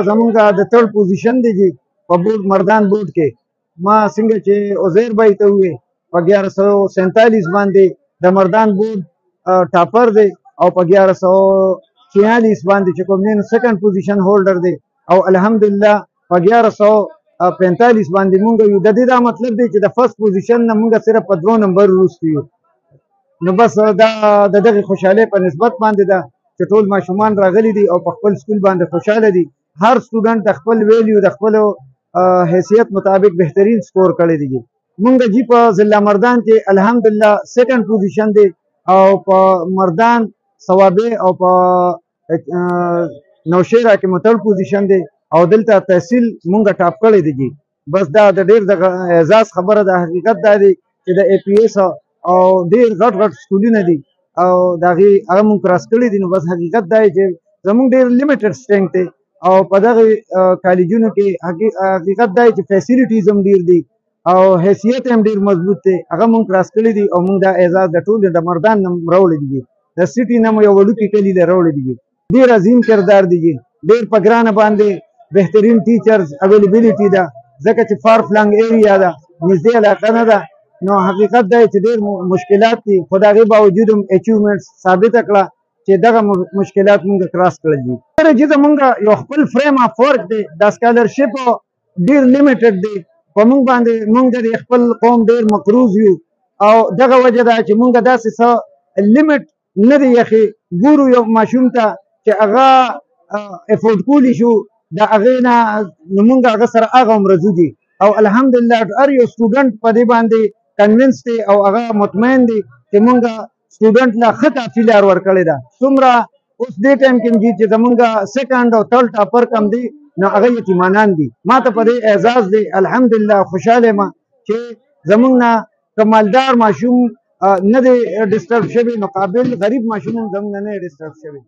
زمونږ د تھرډ پوزیشن دی جی په بورډ مردان بورډ کې ما څنګه چې عزیر بھائی ته ووې په 1147 باندې د مردان بورډ ټاپر دی او په 1146 باندې چې کوم دی سیکنډ پوزیشن هولډر دی او الحمدلله په 1145 باندې مونږ یو. د دې دا مطلب دی چې د فرست پوزیشن نه مونږ صرف په 2 نمبر وروسته یو. نو بس دا د دغه خوشحالۍ په نسبت باندې ده چې ټول ماشومان راغلي دي او په خپل سکول باندې خوشحاله دي. هر سټوډنټ د خپل ویلیو د خپل حیثیت مطابق بهترین سکور کړی دی. مونږ جی په ضلع مردان کې الحمدلله سیکنډ پوزیشن دی او په مردان صوابه او په نوشیره کې مو تھرډ پوزیشن دی او دلته تحصیل مونږ ټاپ کړی دی. بس دا د ډیر د اعزاز خبره ده. حقیقت دا دی چې د ای پی ایس او ډیر غټ غټ سکولونه دي او دا هغه مونږ کراس کړی دي. نو بس حقیقت دا دی چې زمونږ ډیر لیمیټډ سټرنګ دی او په دغه کالجونو کې حقیقت دا دی چې فیسیلیټیز هم ډیر دي او حیثیت هم ډیر مضبوط دی. هغه مونږ کراس کړی دي او مونږ دا اعزاز د ټول د مردان نه راوړی دی. د سټي نه مو یو وړوکی کلی له راوړی دی. ډیر عظیم کردار دی. ډیر په ګرانه باندې بهترین ټیچرز اویلیبیلیټي ده ځکه چې فار فلنګ ایریا ده نږدې علاقه نه ده. نو حقیقت دا چې ډیر مشکلات دي خو د هغې باوجود هم اچیومنټس ثابته کړه چې دغه مشکلات مونږ کراس کړل دي. چې زمونږ یو خپل فریم اف ورک دی. دا سکالرشپ ډیر لیمیټډ دی. په مونږ باندې مونږ د خپل قوم ډیر مقروض یو او دغه وجه ده چې مونږ داسې څه لیمیټ نه دی یخې ګورو یو ماشوم ته چې هغه افورډ کولی شو د هغې نه نو مونږ هغه سره هغه هم رضو دي او الحمدلله هر یو سټوډنټ په دې باندې کنوینس دی او هغه مطمئن دی چې مونږ سټوډنټ له ښه کافي لار ورکړې ده. څومره اوس دې ټایم کې چې زمونږ سیکنډ او تھرډ ټاپر کم دی نو هغه یتیمانان دي. ما ته په دې اعزاز دی الحمدلله خوشحاله یم چې زمونږ نه کمالدار ماشوم نه دی ډسټرب شوی مقابل غریب ماشوم هم زمونږ نه ډسټرب شوی.